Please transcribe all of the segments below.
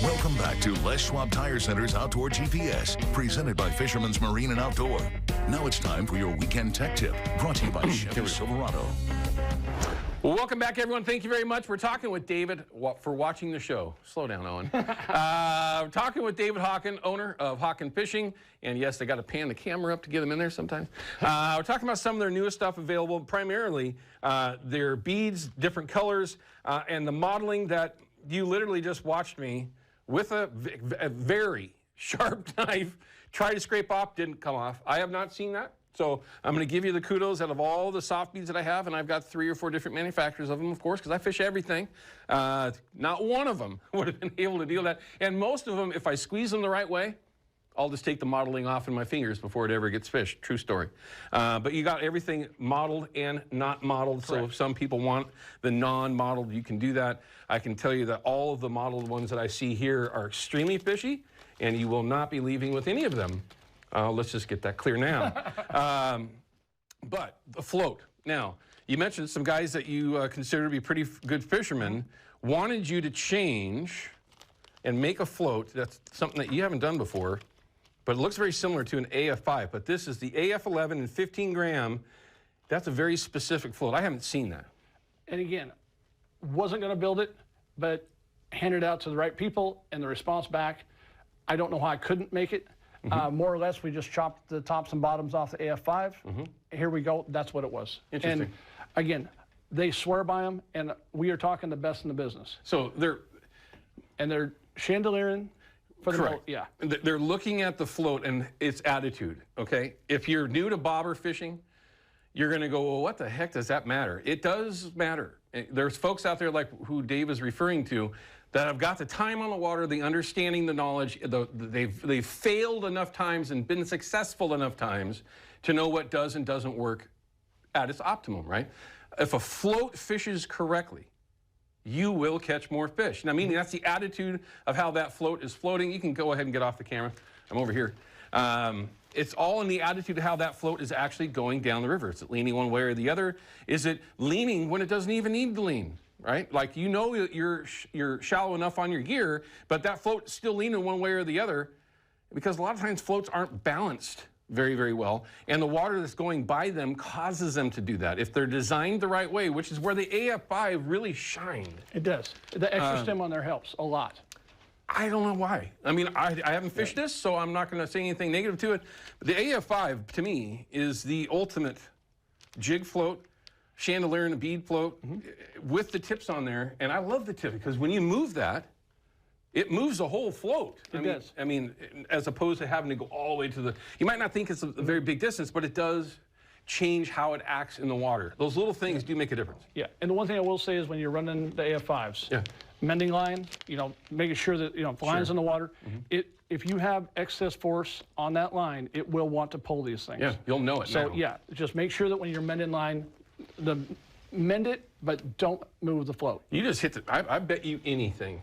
Welcome back to Les Schwab Tire Center's Outdoor GPS, presented by Fisherman's Marine and Outdoor. Now it's time for your weekend tech tip, brought to you by Chevy Silverado. Well, welcome back, everyone. Thank you very much. We're talking with David for watching the show. Slow down, Owen. We're talking with David Hawken, owner of Hawken Fishing. And yes, they got to pan the camera up to get them in there sometimes. We're talking about some of their newest stuff available, primarily their beads, different colors, and the modeling that you literally just watched me with a very sharp knife try to scrape off, didn't come off. I have not seen that. So I'm going to give you the kudos out of all the soft beads that I have, and I've got 3 or 4 different manufacturers of them, of course, because I fish everything. Not one of them would have been able to deal with that. And most of them, if I squeeze them the right way, I'll just take the modeling off in my fingers before it ever gets fished. True story. But you got everything modeled and not modeled. Correct. So if some people want the non-modeled, you can do that. I can tell you that all of the modeled ones that I see here are extremely fishy, and you will not be leaving with any of them. Let's just get that clear now. But the float. Now, you mentioned some guys that you consider to be pretty good fishermen wanted you to change and make a float. That's something that you haven't done before, but it looks very similar to an AF5. But this is the AF11 and 15 gram. That's a very specific float. I haven't seen that. And again, wasn't going to build it, but handed it out to the right people, and the response back, I don't know how I couldn't make it. More or less, we just chopped the tops and bottoms off the AF5. Here we go. That's what it was. Interesting. And again, they swear by them, and we are talking the best in the business. So they're chandeliering for the correct. boat. Yeah. They're looking at the float and its attitude. Okay. If you're new to bobber fishing, you're going to go, well, what the heck does that matter? It does matter. There's folks out there like who Dave is referring to that have got the time on the water, the understanding, the knowledge. They've failed enough times and been successful enough times to know what does and doesn't work at its optimum, right? If a float fishes correctly, you will catch more fish. Now, meaning that's the attitude of how that float is floating. You can go ahead and get off the camera. I'm over here. It's all in the attitude of how that float is actually going down the river. Is it leaning one way or the other? Is it leaning when it doesn't even need to lean? Right? Like, you know, you're shallow enough on your gear, but that float's still leaning one way or the other, because a lot of times floats aren't balanced very, very well, and the water that's going by them causes them to do that. If they're designed the right way, which is where the AF5 really shined. It does. The extra stem on there helps a lot. I don't know why. I mean, I haven't fished this, so I'm not going to say anything negative to it. But the AF5, to me, is the ultimate jig float, chandelier and a bead float with the tips on there. And I love the tip because when you move that, it moves the whole float. It does. I mean, as opposed to having to go all the way to the, you might not think it's a very big distance, but it does change how it acts in the water. Those little things do make a difference. Yeah, and the one thing I will say is when you're running the AF5s, mending line, you know, making sure that, you know, the line's in the water, if you have excess force on that line, it will want to pull these things. Yeah, you'll know it now. So, yeah, just make sure that when you're mending line, mend it, but don't move the float. You just hit the, I bet you anything,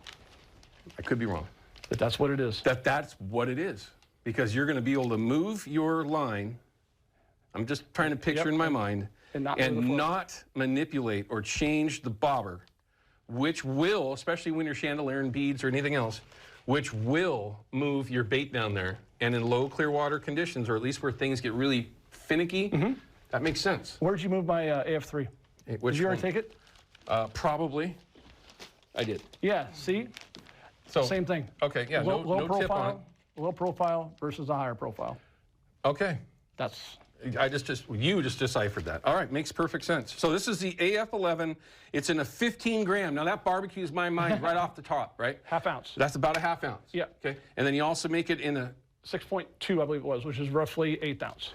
I could be wrong, But that's what it is. that's what it is. Because you're going to be able to move your line, I'm just trying to picture in my mind, and not manipulate or change the bobber, which will, especially when you're chandeliering beads or anything else, which will move your bait down there. And in low clear water conditions, or at least where things get really finicky, that makes sense. Where'd you move my AF3? Which Did you already take it? Probably. I did. Yeah, see? So same thing. Okay, yeah, Low no profile, tip on it. Low profile versus a higher profile. Okay. That's... You just deciphered that. All right, makes perfect sense. So this is the AF11. It's in a 15 gram. Now that barbecues my mind right off the top, right? Half ounce. That's about a half ounce. Yeah. Okay. And then you also make it in a 6.2, I believe it was, which is roughly 1/8 ounce.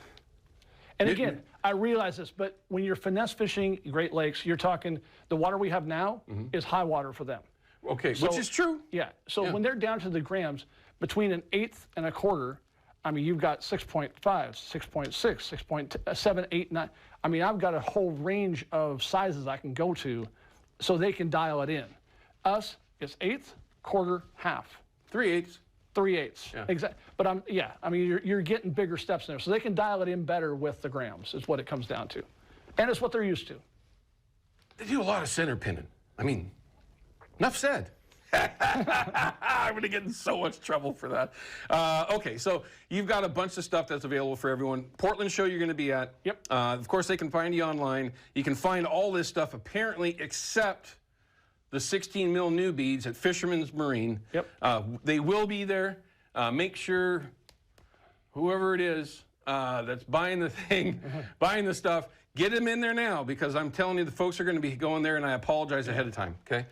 And again, I realize this, but when you're finesse fishing Great Lakes, you're talking, the water we have now is high water for them. Okay, which is true. Yeah. So when they're down to the grams, between 1/8 and 1/4, I mean, you've got 6.5, 6.6, 6.7, 8, 9. I mean, I've got a whole range of sizes I can go to so they can dial it in. Us, it's 1/8, 1/4, half. 3/8. 3/8. Yeah. Exactly. But I mean, you're getting bigger steps in there. So they can dial it in better with the grams is what it comes down to. And it's what they're used to. They do a lot of center pinning. I mean, enough said. I'm going to get in so much trouble for that. Okay, so you've got a bunch of stuff that's available for everyone. Portland show you're going to be at. Yep. Of course, they can find you online. You can find all this stuff, apparently, except the 16 mil new beads at Fisherman's Marine. Yep. They will be there. Make sure whoever it is that's buying the thing, buying the stuff, get them in there now, because I'm telling you, the folks are going to be going there, and I apologize ahead of time, okay?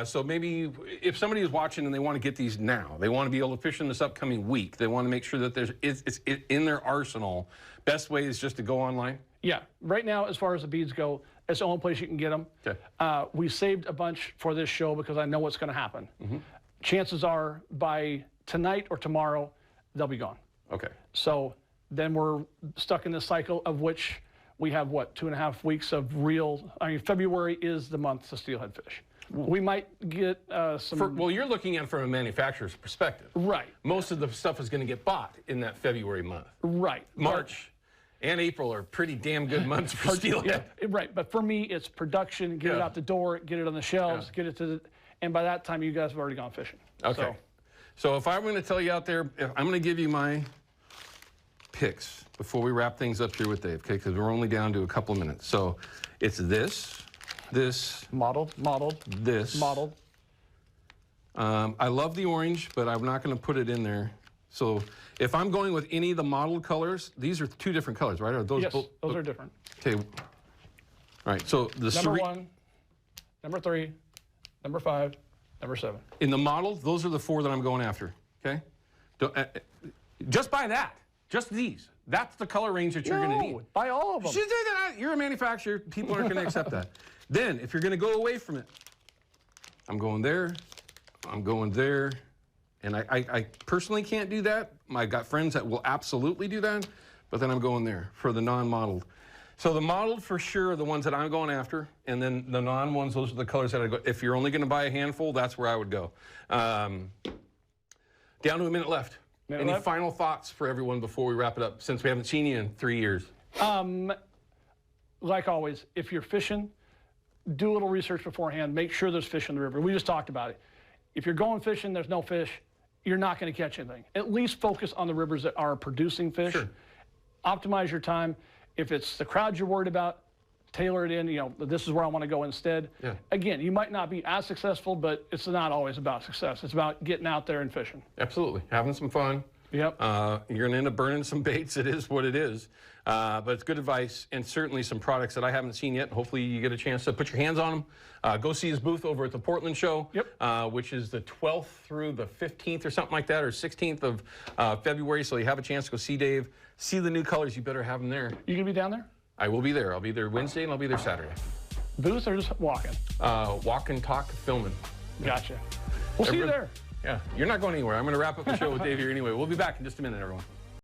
So maybe if somebody is watching and they want to get these now, they want to be able to fish in this upcoming week, they want to make sure that it's in their arsenal, best way is just to go online? Yeah. Right now, as far as the beads go, it's the only place you can get them. Okay. We saved a bunch for this show because I know what's going to happen. Chances are by tonight or tomorrow, they'll be gone. Okay. So then we're stuck in this cycle of which we have, what, 2.5 weeks of real, I mean, February is the month to steelhead fish. We might get some... Well, you're looking at it from a manufacturer's perspective. Right. Most of the stuff is going to get bought in that February month. Right. March and April are pretty damn good months for steelhead. Yeah, right. But for me, it's production, get it out the door, get it on the shelves, get it to the... And by that time, you guys have already gone fishing. Okay. So if I'm going to tell you out there, I'm going to give you my picks before we wrap things up here with Dave, okay? Because we're only down to a couple of minutes. So it's this, modeled, this. modeled. I love the orange, but I'm not going to put it in there. So if I'm going with any of the modeled colors, these are 2 different colors, right? Are those Yes, those are different. Okay. All right. So the Number 1, number 3, number 5, number 7. In the models, those are the 4 that I'm going after. Okay. Just buy that. Just these. That's the color range that you're going to need. Buy all of them. You're a manufacturer. People aren't going to accept that. Then, if you're going to go away from it, I'm going there. I'm going there. And I personally can't do that. I've got friends that will absolutely do that. But then I'm going there for the non-modeled. So the modeled for sure are the ones that I'm going after. And then the non-ones, those are the colors that I go. If you're only going to buy a handful, that's where I would go. Down to a minute left. Any final thoughts for everyone before we wrap it up, since we haven't seen you in 3 years? Like always, if you're fishing, do a little research beforehand. Make sure there's fish in the river. We just talked about it. If you're going fishing, there's no fish, you're not going to catch anything. At least focus on the rivers that are producing fish. Sure. Optimize your time. If it's the crowd you're worried about, tailor it in, you know, this is where I want to go instead. Yeah. Again, you might not be as successful, but it's not always about success. It's about getting out there and fishing. Absolutely. Having some fun. Yep. You're going to end up burning some baits. It is what it is. But it's good advice, and certainly some products that I haven't seen yet. Hopefully you get a chance to put your hands on them. Go see his booth over at the Portland show, which is the 12th through the 15th or something like that, or 16th of February. So you have a chance to go see Dave, see the new colors. You better have them there. You going to be down there? I will be there. I'll be there Wednesday, and I'll be there Saturday. Booth or just walking? Walk and talk, filming. Gotcha. We'll see you there. Yeah, you're not going anywhere. I'm going to wrap up the show with Dave here anyway. We'll be back in just a minute, everyone.